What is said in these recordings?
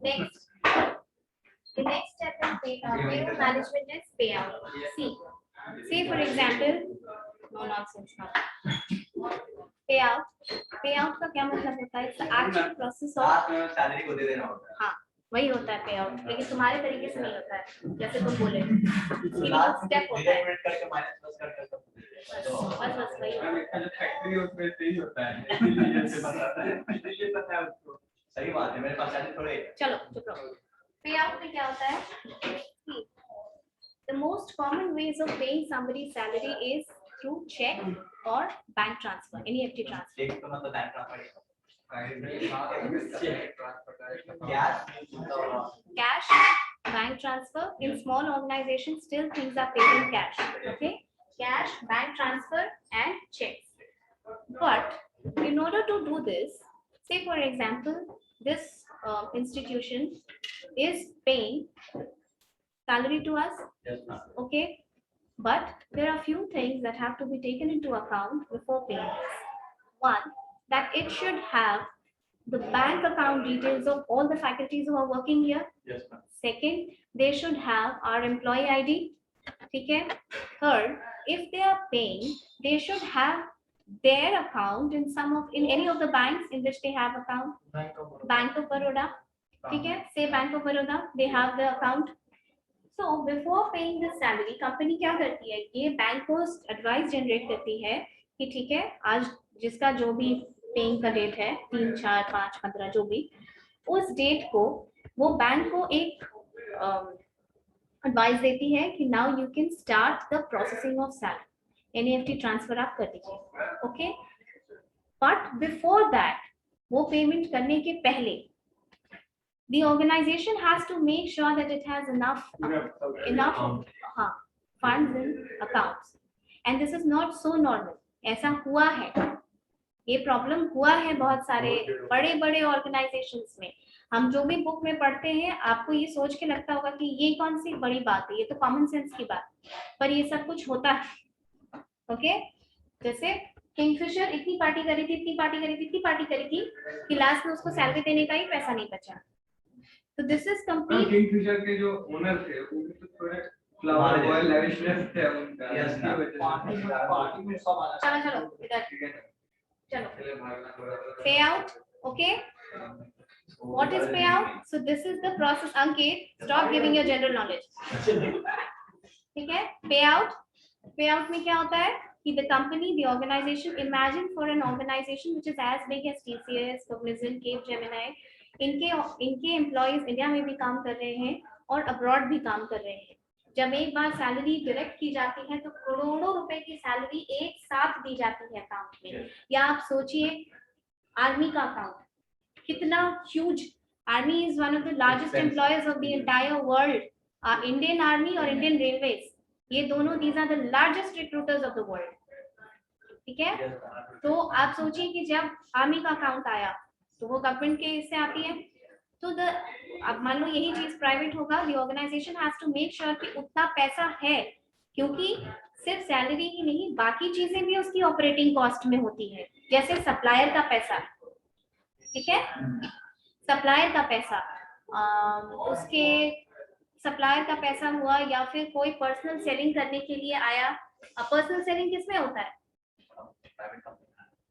Next, the next step in payroll management is payout. See, say for example, no nonsense now. Payout का क्या मतलब होता है? It's the actual process of salary को दे देना होता है। हाँ, वही होता है पेआउट, लेकिन तुम्हारे तरीके से नहीं होता है, जैसे तुम बोले स्टेप होता है। करके माइनस प्लस करके बस वही फैक्ट्री उसमें सही होता है, इसलिए से बताता है, इसलिए पता है उसको। सही बात है, मेरे पास सैलरी थोड़े। चलो चुप रहो। पेआउट में क्या होता है? The most common ways of paying somebody's salary is through check or bank transfer, NEFT transfer. Cheque तो मतलब bank transfer Cash, bank transfer. In small organizations, still things are paid in cash. Okay, cash, bank transfer, and checks. But in order to do this, say for example, this institution is paying salary to us. Yes, ma'am. Okay, but there are few things that have to be taken into account before paying this. One, that it should have the bank account details of all the faculties who are working here. Yes, ma'am. Second, they should have our employee ID. Okay. Third, if they are paying, they should have their account in any of the banks in which they have account. Bank of Baroda. Okay. Say Bank of Baroda, they have the account. So before paying the salary, company क्या करती है? ये bank को advice generate करती है कि ठीक है, आज जिसका जो भी पेइंग का डेट है 3, 4, 5, 15 जो भी, उस डेट को वो बैंक को एक एडवाइस देती है कि now you can start the processing of salary, NEFT transfer आप कर दीजिए. ओके, बट बिफोर दैट, वो पेमेंट करने के पहले the organization has to make sure that it has enough funds in accounts, and this is not so normal. ऐसा हुआ है, ये प्रॉब्लम हुआ है बहुत सारे बड़े बड़े ऑर्गेनाइजेशंस में. हम जो भी बुक में पढ़ते हैं, आपको ये सोच के लगता होगा कि ये कौन सी बड़ी बात है, ये तो कॉमन सेंस की बात, पर ये सब कुछ होता है. ओके, जैसे किंगफिशर इतनी पार्टी करी थी कि लास्ट में उसको सैलरी देने का ही पैसा नहीं बचा. तो दिस इज कंप्लीट. किंगफिशर के जो ओनर थे वो भी तो थोड़े फ्लावर बॉय लैविशनेस थे उनका. यस, पार्टी में सब आ जाता है. चलो इधर चलो. पे आउट. ओके, व्हाट इज पे out? So this is the process. Ankit, stop giving your general knowledge. ठीक है, पे आउट में क्या होता है कि the company, the organization, imagine for an organization which is as big as TCS, Cognizant, Capgemini, इनके एम्प्लॉइज इंडिया में भी काम कर रहे हैं और अब्रॉड भी काम कर रहे हैं. जब एक बार सैलरी डायरेक्ट की जाती है तो करोड़ों रुपए की सैलरी एक साथ दी जाती है अकाउंट में. या आप सोचिए आर्मी का अकाउंट कितना huge. Army is one of the largest employers of the entire world. Indian army और इंडियन रेलवेज, ये दोनों these are the largest recruiters of the world. ठीक है, तो आप सोचिए कि जब आर्मी का अकाउंट आया तो वो गवर्नमेंट के इससे आती है. तो अब मान लो यही चीज प्राइवेट होगा, the organisation has to make sure कि उतना पैसा है, क्योंकि सिर्फ सैलरी ही नहीं, बाकी चीजें भी उसकी ऑपरेटिंग कॉस्ट में होती है. जैसे सप्लायर का पैसा, ठीक है, सप्लायर का पैसा, उसके सप्लायर का पैसा हुआ, या फिर कोई पर्सनल सेलिंग करने के लिए आया. पर्सनल सेलिंग किसमें होता है?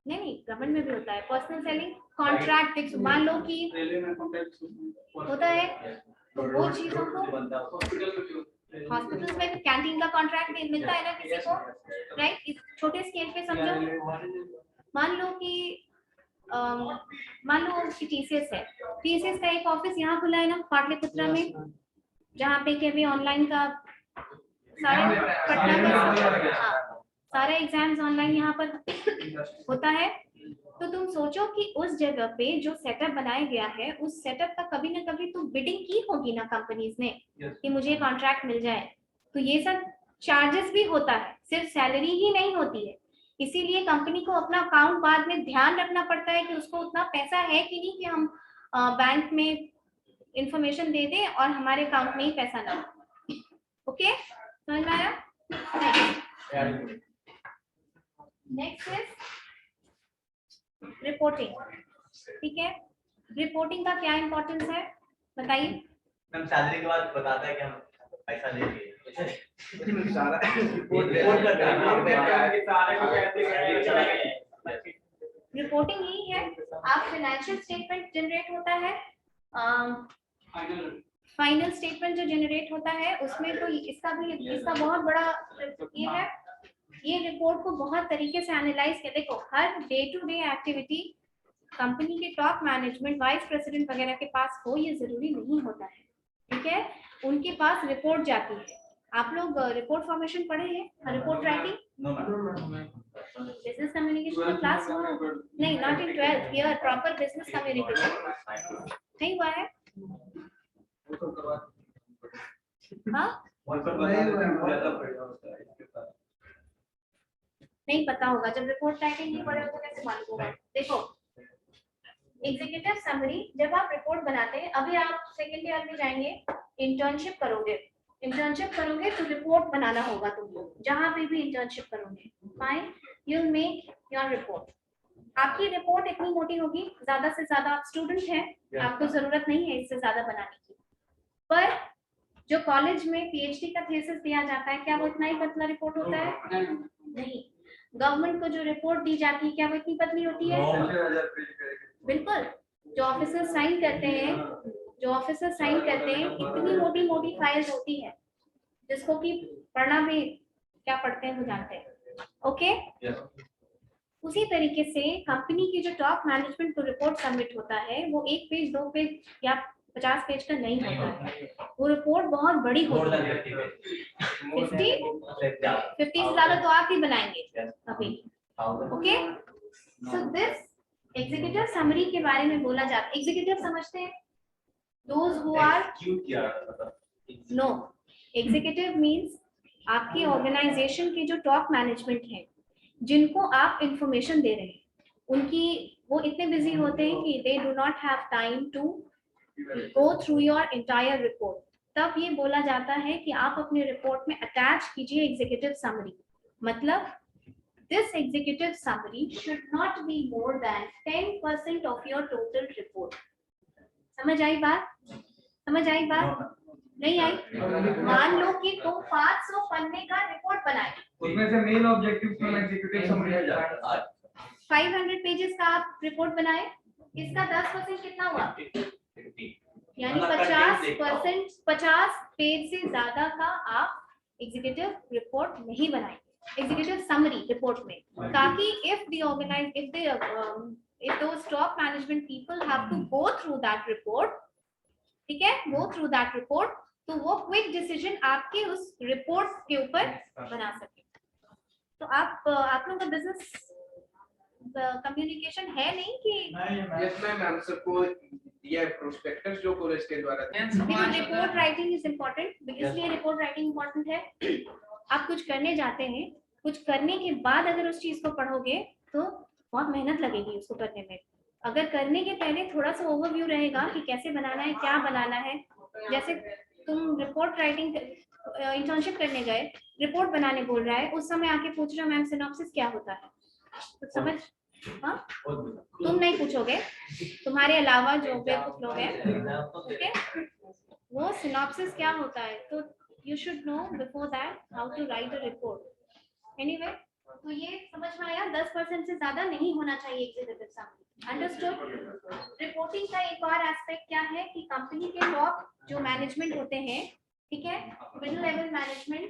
नहीं, गवर्नमेंट में भी होता है पर्सनल सेलिंग. कॉन्ट्रैक्ट फिक्स, मान लो कि होता है, तो वो चीजों को हॉस्पिटल्स में कैंटीन का कॉन्ट्रैक्ट मिलता है ना किसी को, राइट? इस छोटे स्केल पे समझो. मान लो कि टीसीएस है. टीसीएस का एक ऑफिस यहाँ खुला है ना पाटलिपुत्रा में, जहाँ पे कि अभी ऑनलाइन का सारे एग्जाम्स ऑनलाइन यहाँ पर होता है. तो तुम सोचो कि उस जगह पे जो सेटअप बनाया गया है, उस सेटअप का कभी ना कभी तो बिडिंग की होगी ना कंपनीज ने कि मुझे कॉन्ट्रैक्ट मिल जाए. तो ये सब चार्जेस भी होता है, सिर्फ सैलरी ही नहीं होती है. इसीलिए कंपनी को अपना अकाउंट बाद में ध्यान रखना पड़ता है कि उसको उतना पैसा है कि नहीं कि हम बैंक में इंफॉर्मेशन दे दें और हमारे अकाउंट में ही पैसा ना. ओके, समझ में आया? Next is reporting. ठीक है, रिपोर्टिंग का क्या इंपॉर्टेंस है बताइए। मैम सैलरी के बाद बताता है कि हम पैसा ले लिए सारा रिपोर्ट करता है रिपोर्टिंग यही है, आप फाइनेंशियल स्टेटमेंट जनरेट होता है, फाइनल स्टेटमेंट जो जनरेट होता है उसमें तो इसका बहुत बड़ा ये है। ये रिपोर्ट को बहुत तरीके से एनालाइज कर, देखो हर day to day activity company के टॉप मैनेजमेंट वाइस प्रेसिडेंट वगैरह के पास हो ये जरूरी नहीं होता है। ठीक है, उनके पास रिपोर्ट जाती है। आप लोग रिपोर्ट फॉर्मेशन पढ़े हैं, report writing, business communication class हुआ नहीं, not in 12th here, proper business communication नहीं हुआ है। हाँ नहीं पता होगा, जब रिपोर्ट राइटिंग नहीं पढ़े तो कैसे मालूम होगा। देखो एग्जीक्यूटिव समरी, जब आप रिपोर्ट बनाते हैं, अभी आप सेकेंड ईयर में जाएंगे, इंटर्नशिप करोगे तो रिपोर्ट बनाना होगा तुमको, जहां पे भी इंटर्नशिप करोगे। Fine, you will make your report. आपकी रिपोर्ट इतनी मोटी होगी, ज्यादा से ज्यादा आप स्टूडेंट हैं, आपको जरूरत नहीं है इससे ज्यादा बनाने की। पर जो कॉलेज में पीएचडी का थीसिस दिया जाता है, क्या वो इतना ही पतला रिपोर्ट होता है? नहीं। गवर्नमेंट को जो रिपोर्ट दी जाती है, क्या वो इतनी पतली होती है? बिल्कुल। जो ऑफिसर साइन करते हैं इतनी मोटी मोटी फाइल्स होती है, जिसको कि पढ़ना भी क्या पढ़ते हैं वो जानते हैं। ओके, उसी तरीके से कंपनी की जो टॉप मैनेजमेंट को रिपोर्ट सबमिट होता है, वो 1 पेज 2 पेज या 50 पेज का नहीं होता है, वो रिपोर्ट बहुत बड़ी होती है। 50 से ज्यादा तो आप ही बनाएंगे अभी। Okay, so this executive summary के बारे में बोला जाता है। एग्जीक्यूटिव समझते हैं? Those who are no, executive means आपकी ऑर्गेनाइजेशन के जो टॉप मैनेजमेंट है, जिनको आप इंफॉर्मेशन दे रहे हैं, उनकी वो इतने बिजी होते हैं कि they do not have time to go through your entire report. तब ये बोला जाता है कि आप अपने रिपोर्ट में अटैच कीजिए एग्जीक्यूटिव समरी। मतलब this executive summary should not be more than 10% of your total report. समझ आई बात? नहीं आई? मान लो कि तुम 500 पन्ने का रिपोर्ट बनाए, उसमें से मेन ऑब्जेक्टिव्स में एग्जीक्यूटिव समरी आ जाता है। 500 पेजेस का आप रिपोर्ट बनाए, इसका 10% कितना हुआ? यानी 50 पेज से ज्यादा का आप एग्जीक्यूटिव रिपोर्ट नहीं बनाए, एग्जीक्यूटिव समरी रिपोर्ट में, ताकि if those top management people have to go through that report, ठीक है, go through that report, तो वो क्विक डिसीजन आपके उस रिपोर्ट के ऊपर बना सके। तो आप लोगों का बिजनेस कम्युनिकेशन है नहीं कि यस मैम, सबको ये प्रोस्पेक्टस जो कॉलेज के द्वारा देखो रिपोर्ट राइटिंग इज इम्पोर्टेंट, इसलिए रिपोर्ट राइटिंग इम्पोर्टेंट है। आप कुछ करने जाते हैं, कुछ करने के बाद अगर उस चीज को पढ़ोगे तो बहुत मेहनत लगेगी उसको करने में। अगर करने के पहले थोड़ा सा ओवरव्यू रहेगा कि कैसे बनाना है, क्या बनाना है, जैसे तुम रिपोर्ट राइटिंग इंटर्नशिप करने गए, रिपोर्ट बनाने बोल रहा है, उस समय आके पूछ रहे हो मैम सिनॉप्सिस क्या होता है, तो समझ, हाँ तुम नहीं पूछोगे, तुम्हारे अलावा जो बेवकूफ लोग हैं, ओके, वो सिनॉप्सिस क्या होता है, तो you should know before that how to write a report. Anyway, तो ये समझ में आया, 10% से ज्यादा नहीं होना चाहिए एग्जीक्यूटिव समरी। अंडरस्टूड? रिपोर्टिंग का एक और एस्पेक्ट क्या है कि कंपनी के टॉप जो मैनेजमेंट होते हैं, ठीक है, middle level management,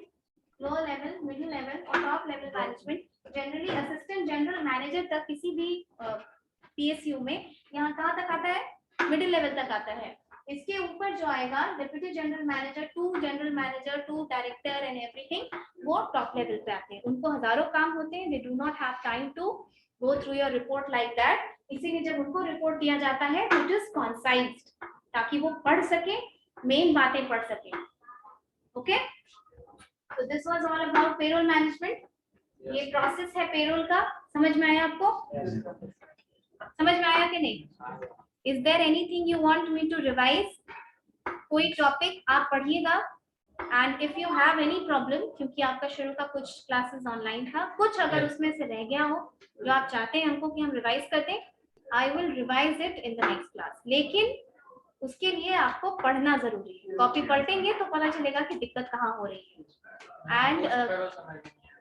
lower level, middle level और top level management, generally assistant general manager तक किसी भी पीएसयू में यहाँ कहाँ तक आता है? मिडिल लेवल तक आता है। इसके ऊपर जो आएगा deputy general manager, 2 general manager, 2 director and everything, वो टॉप लेवल पे आते हैं। उनको हजारों काम होते हैं, they do not have time to go through your report like that. इसीलिए जब उनको रिपोर्ट दिया जाता है इट इज कॉन्साइज्ड, ताकि वो पढ़ सके, मेन बातें पढ़ सके। ओके, तो this was all about payroll management. ये प्रोसेस है पेरोल का, समझ में आया आपको? समझ में आया कि नहीं? Is there anything you want me to revise? कोई टॉपिक आप पढ़िएगा, and if you have any problem, क्योंकि आपका शुरू का कुछ क्लासेस ऑनलाइन था, कुछ अगर उसमें से रह गया हो जो आप चाहते हैं हमको कि हम रिवाइज कर दें, I will revise it in the next class. लेकिन उसके लिए आपको पढ़ना जरूरी है। कॉपी पलटेंगे तो पता चलेगा कि दिक्कत कहाँ हो रही है। एंड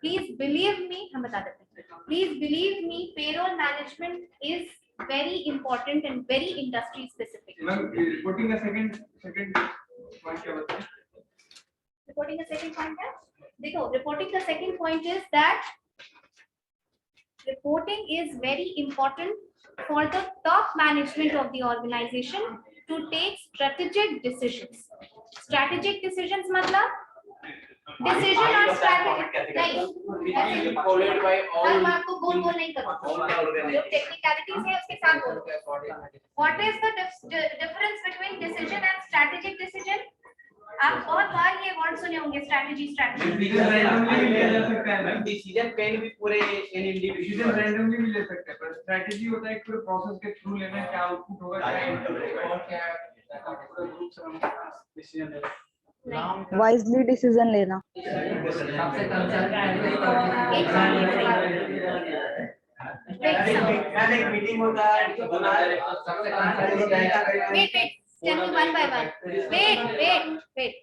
प्लीज बिलीव मी, हम बता देते हैं, please believe me, payroll management is very important and very industry specific. Ma'am reporting का सेकंड पॉइंट क्या बताएं? Reporting the second point है, देखो reporting the second point is that reporting is very important for the top management of the organization to take strategic decisions. Strategic decisions मतलब decision और strategy नहीं, ऐसे followed by all हर बात को गोल गोल नहीं करो, जो टेक्निकलिटीज है उसके साथ बोलो। What is the difference between decision and strategic decision? आप बहुत बार ये वर्ड सुने होंगे, स्ट्रैटेजी स्ट्रैटेजी। डिसीजन रैंडमली भी लिया जा सकता है मैम। डिसीजन कैन भी पूरे इन डिसीजन रैंडमली भी ले सकते हैं, पर स्ट्रैटेजी होता है पूरे प्रोसेस के थ्रू लेना है, क्या आउटपुट होगा, क्या इनपुट होगा और क्या पूरा ग्रुप से हम डिसीजन लेना। वाइजली डिसीजन लेना। सबसे कम चल रहा मैंने एक मीटिंग होता है सबसे कम Wait, tell me one by one. Wait.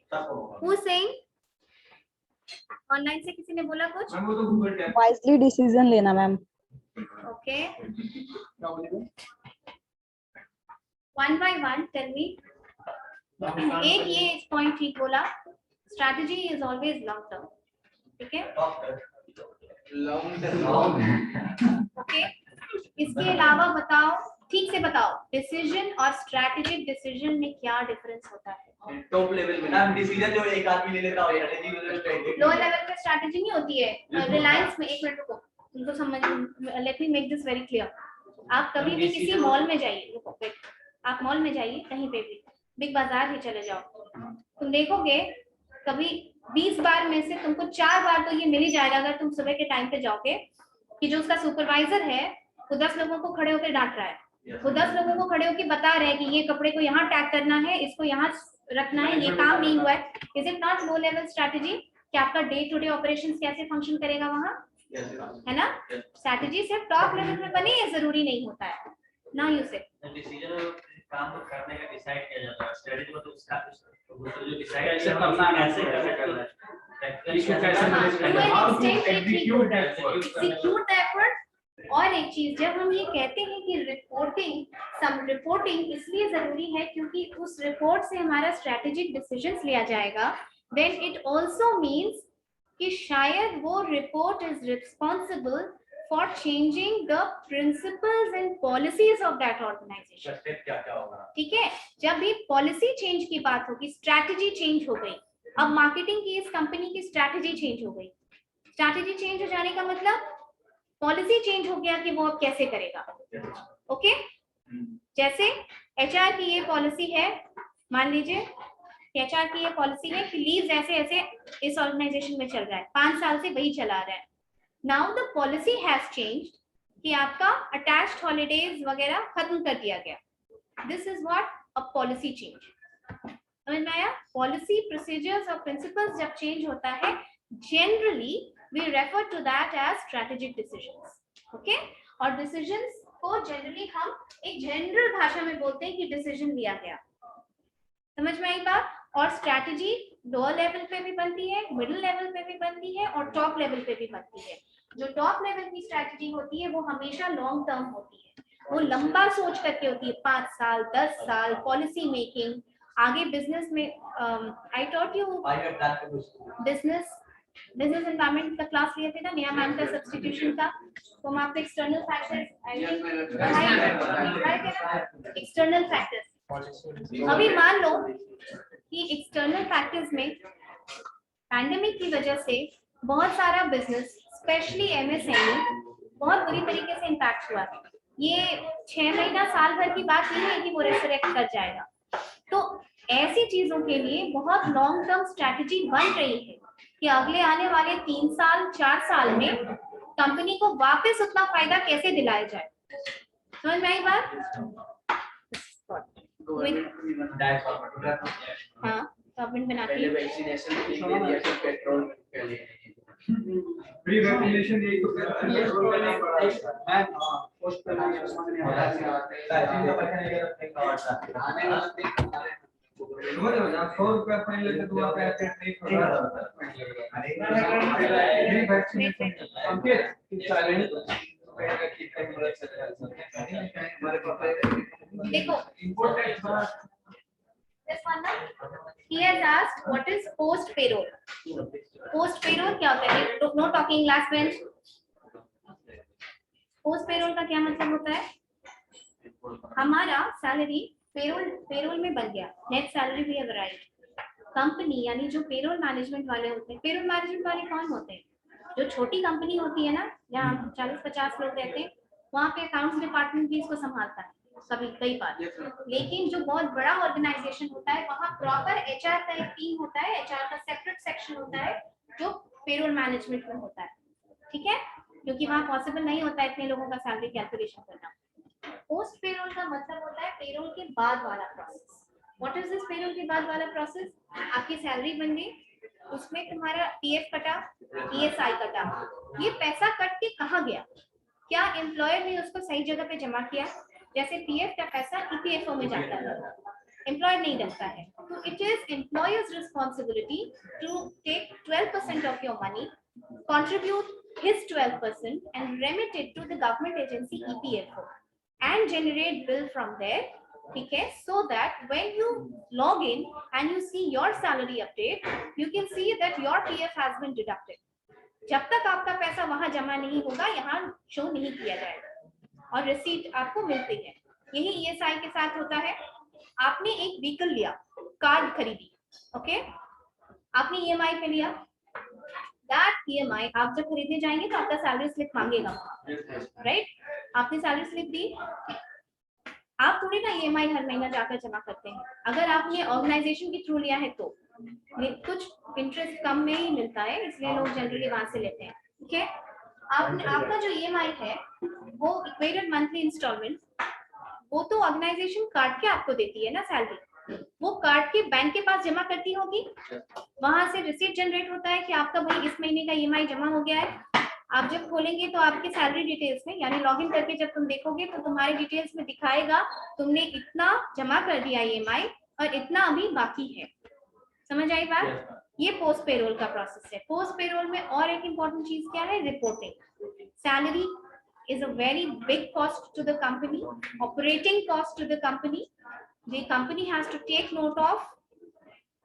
Who is saying? Online से किसी ने बोला कुछ? मैम वो तो गूगल टैब। वाइजली डिसीजन लेना ma'am. Okay. One by one, tell me. एक ये पॉइंट ठीक बोला, strategy is always long term, ठीक है? ओके, इसके अलावा बताओ, ठीक से बताओ, डिसीजन और स्ट्रैटेजिक डिसीजन में क्या डिफरेंस होता है? टॉप लेवल में ना डिसीजन जो एक आदमी ले लेता है, स्ट्रेटजी में स्ट्रेटजी लो लेवल पे स्ट्रैटेजी नहीं होती है। रिलायंस में, एक मिनट रुको, तुमको समझ, let me make this very clear. आप कभी भी किसी मॉल में जाइए, रुको वेट, आप मॉल में जाइए, कहीं पे भी बिग बाजार ही चले जाओ, तुम देखोगे कभी 20 बार में से तुमको 4 बार तो ये मिल ही जाएगा, अगर तुम सुबह के टाइम पे जाओगे, कि जो उसका सुपरवाइजर है वो 10 लोगों को खड़े होकर डांट रहा है, वो 10 लोगों को खड़े होकर बता रहे हैं कि ये कपड़े को यहाँ टैग करना है, इसको यहाँ रखना है, ये काम नहीं हुआ है। Is it not low level strategy कि आपका डे टू डे ऑपरेशंस कैसे फंक्शन करेगा वहाँ, है ना? स्ट्रैटेजी सिर्फ टॉप लेवल में बनी है, जरूरी नहीं होता है ना। यू से डिसीजन काम को करने का डिसाइड किया जाता है, स्ट्रेटजी मतलब उसका जो डिसाइड कैसे करना है, कैसे करना है, इशू कैसे मैनेज करना है, how to execute that execute the effort. और एक चीज, जब हम ये कहते हैं कि रिपोर्टिंग इसलिए जरूरी है क्योंकि उस रिपोर्ट से हमारा स्ट्रेटेजिक डिसीजंस लिया जाएगा, देन इट आल्सो मींस कि शायद वो report is responsible for changing the principles and policies of that organization. क्या होगा, ठीक है? जब भी पॉलिसी चेंज की बात होगी, स्ट्रैटेजी चेंज हो गई, अब मार्केटिंग की इस कंपनी की स्ट्रैटेजी चेंज हो गई, स्ट्रैटेजी चेंज हो जाने का मतलब पॉलिसी चेंज हो गया कि वो अब कैसे करेगा। ओके, जैसे एचआर की ये पॉलिसी है, मान लीजिए एचआर की ये पॉलिसी है कि लीव्स ऐसे ऐसे इस ऑर्गेनाइजेशन में चल रहा है, 5 साल से वही चला रहा है। Now the policy has changed कि आपका attached holidays वगैरह खत्म कर दिया गया। This is what a policy change। समझ में आया? Policy, procedures और principles जब change होता है, generally we refer to that as strategic decisions। Okay? और decisions को generally हम एक general भाषा में बोलते हैं कि decision लिया गया। समझ में आई बात? और स्ट्रैटेजी लोअर लेवल पे भी बनती है, मिडिल लेवल पे भी बनती है और टॉप लेवल पे भी बनती है। जो टॉप लेवल की स्ट्रैटेजी होती है वो हमेशा लॉन्ग टर्म होती है, वो लंबा सोच करके होती है, 5 साल 10 साल पॉलिसी मेकिंग। आगे बिजनेस में I taught you business environment का क्लास लिए थे ना, नया मैम का सब्स्टिट्यूशन का, तो हम आपको एक्सटर्नल फैक्टर्स एक्सटर्नल फैक्टर्स। अभी मान लो कि एक्सटर्नल फैक्टर्स में पैंडेमिक की वजह से बहुत सारा बिजनेस, स्पेशली एमएसएमई, बहुत बुरी तरीके से इम्पैक्ट हुआ है। ये 6 महीना साल भर की बात नहीं है कि वो रेसरेक्ट कर जाएगा। तो ऐसी चीजों के लिए बहुत लॉन्ग टर्म स्ट्रैटेजी बन रही है कि अगले आने वाले 3 साल 4 साल में कंपनी को वापस उतना फायदा कैसे दिलाया जाए। समझ में आई बात? हाँ, गवर्नमेंट बनाती पहले है। वैक्सीनेशन फ्री दे दिया था पेट्रोल के लिए। प्री वैक्सीनेशन यही तो करता है। पोस्ट पेमेंट समझने वाला है। समझ रहे हो आप 100 रुपया फाइन लेते तो वहाँ पे आके नहीं फ्री वैक्सीनेशन अंकित साइलेंट देखो इम्पोर्टेंट this one ना, he has asked what is post payroll. Post payroll क्या होता है? No talking last bench. Post payroll का क्या मतलब होता है? हमारा सैलरी पेरोल में बन गया, net salary we have right. Company यानी जो पेरोल मैनेजमेंट वाले होते हैं, पेरोल मैनेजमेंट वाले कौन होते हैं? जो छोटी कंपनी होती है ना, जहाँ 40-50 लोग रहते हैं, वहाँ पे अकाउंट्स डिपार्टमेंट भी इसको संभालता है कई बार। लेकिन जो बहुत बड़ा ऑर्गेनाइजेशन होता है, वहाँ प्रॉपर एचआर का एक टीम होता है, एचआर का सेपरेट सेक्शन होता है जो पेरोल मैनेजमेंट में होता है, ठीक है? क्योंकि वहाँ पॉसिबल नहीं होता है इतने लोगों का सैलरी कैलकुलेशन करना। पोस्ट पेरोल का मतलब होता है पेरोल के बाद वाला process. What is this payroll के बाद वाला प्रोसेस? आपकी सैलरी बन गई, उसमें तुम्हारा पीएफ कटा, ईएसआई कटा, ये पैसा कट के कहाँ गया? क्या एम्प्लॉयर ने उसको सही जगह पे जमा किया? जैसे पीएफ का पैसा ईपीएफओ में जाता है, एम्प्लॉयर नहीं रखता है, तो it is employer's responsibility to take 12% of your money, contribute his 12% and remit it to the government agency EPFO and generate bill from there, ठीक है? So that when you log in and you see your salary update, you can see that your PF has been deducted. जब तक आपका पैसा वहां जमा नहीं होगा, यहाँ शो नहीं किया जाएगा और रिसीट आपको मिलती है। यही ईएसआई के साथ होता है। आपने एक व्हीकल लिया, कार खरीदी, ओके, आपने ईएमआई पे लिया, दैट ईएमआई आप जब खरीदने जाएंगे तो आपका सैलरी स्लिप मांगेगा, राइट? आपने सैलरी स्लिप दी, आप थोड़ी ना ईएमआई हर महीना जाकर जमा करते हैं। अगर आपने ऑर्गेनाइजेशन के थ्रू लिया है तो कुछ इंटरेस्ट कम में ही मिलता है, इसलिए लोग जनरली वहां से लेते हैं, ठीक है? आपका जो ईएमआई है वो इक्वेटेड मंथली इंस्टॉलमेंट, वो तो ऑर्गेनाइजेशन काट के आपको देती है ना सैलरी, वो काट के बैंक के पास जमा करती होगी, वहां से रिसीट जनरेट होता है कि आपका भाई इस महीने का ईएमआई जमा हो गया है। आप जब खोलेंगे तो आपके सैलरी डिटेल्स में, यानी लॉगिन करके जब तुम देखोगे तो तुम्हारे डिटेल्स में दिखाएगा तुमने इतना जमा कर दिया ईएमआई और इतना अभी बाकी है। समझ आई बात? ये पोस्ट पेरोल का प्रोसेस है। पोस्ट पेरोल में और एक इम्पोर्टेंट चीज क्या है? Reporting. Salary is a very big cost to the company, operating cost to the company. The company has to take note of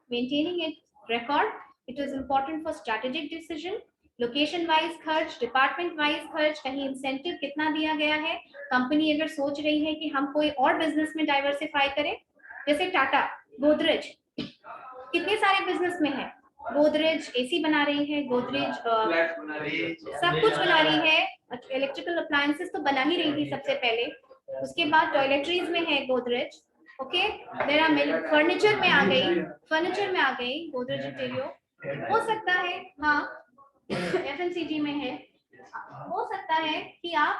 maintaining its record. It is important for strategic decision, location wise खर्च, department wise खर्च, कहीं incentive कितना दिया गया है। Company अगर सोच रही है कि हम कोई और बिजनेस में डाइवर्सिफाई करें, जैसे टाटा, गोदरेज, कितने सारे बिजनेस में है। गोदरेज एसी बना रही है, गोदरेज सब कुछ बना रही है, इलेक्ट्रिकल अप्लायंसेस तो बना ही रही थी सबसे पहले, उसके बाद टॉयलेटरीज में है Godrej, okay, there are many, furniture में आ गई गोदरेज इंटीरियर। हो सकता है हाँ एफएमसीजी में है, हो सकता है कि आप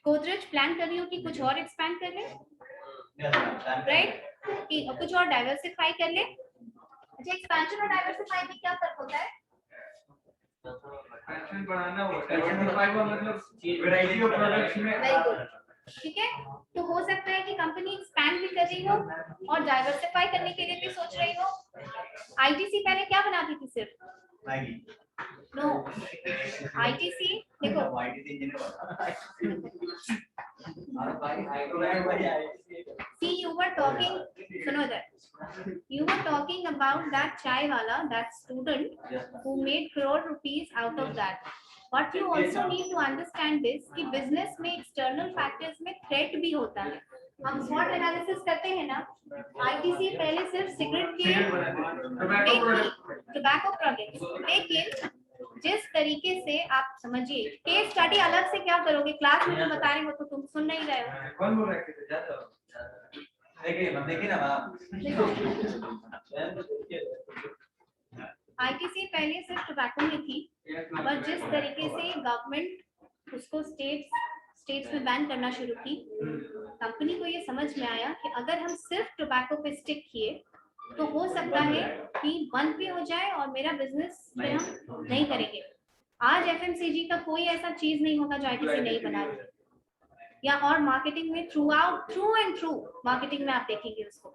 गोदरेज प्लान कर रही हो कि कुछ और एक्सपैंड कर ले, राइट, कि कुछ और डाइवर्सिफाई कर ले। अच्छा, एक्सपेंशन और डाइवर्सिफाई में क्या फर्क होता है? एक्सपेंशन बढ़ाना होता है, डाइवर्सिफाई का मतलब वैरायटी ऑफ प्रोडक्ट्स में। वेरी गुड, ठीक है। तो हो सकता है कि कंपनी एक्सपैंड भी कर रही हो और डाइवर्सिफाई करने के लिए भी सोच रही हो। आईटीसी पहले क्या बनाती थी? सिर्फ मैगी? नो, आईटीसी देखो, see you were talking, सुनो इधर, you were talking about that chai wala, that student who made crore rupees out of that. What you also need to understand is कि business में external factors में threat भी होता है। हम SWOT analysis करते हैं ना, ITC पहले सिर्फ सिगरेट के टोबैको प्रोडक्ट्स, लेकिन जिस तरीके से आप समझिए, केस स्टडी अलग से क्या करोगे, क्लास में जो बता रहे हो तो तुम सुन नहीं रहे हो। देखिए ना आईटीसी पहले सिर्फ टोबैको में थी, पर जिस तरीके से गवर्नमेंट उसको स्टेट्स में बैन करना शुरू की, कंपनी को ये समझ में आया कि अगर हम सिर्फ टोबैको पे स्टिक किए तो हो सकता है कि बंद भी हो जाए और मेरा बिजनेस हम नहीं करेंगे। आज एफएमसीजी का कोई ऐसा चीज नहीं होगा जो आईटीसी नहीं बना रही है। या और मार्केटिंग में थ्रू एंड थ्रू मार्केटिंग में आप देखेंगे उसको।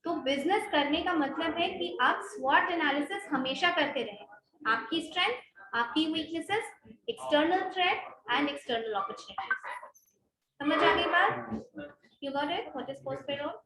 तो बिजनेस करने का मतलब है कि आप स्वॉट एनालिसिस हमेशा करते रहें, आपकी स्ट्रेंथ, आपकी weaknesses, external threat and external opportunities. समझ आ गई बात? You got it? What is post payroll?